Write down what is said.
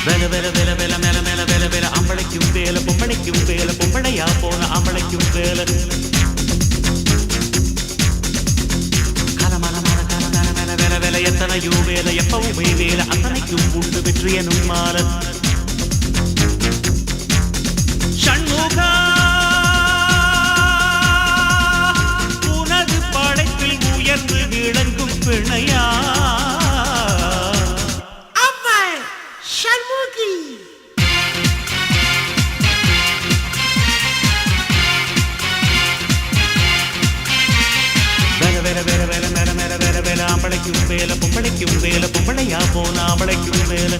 வேல வேல வேல வேல மேல மேல வேல வேல ஆம்பளைக்கும் வேல பொம்பளைக்கும் வேல பொம்பளையா போன ஆம்பளைக்கும் வேல கலமல மல கல மேல மேல வேல வேல எத்தனையோ வேல எப்பவுமே வேல அத்தனைக்கும் உண்டு வெற்றி எனும் மால ஷண்முகா உனது படைப்பில் உயர்ந்து விளங்கும் பிணையா ஆம்பளைக்கும் வேல பொம்பளைக்கும் வேல பொம்பளையா போன ஆம்பளைக்கும் வேல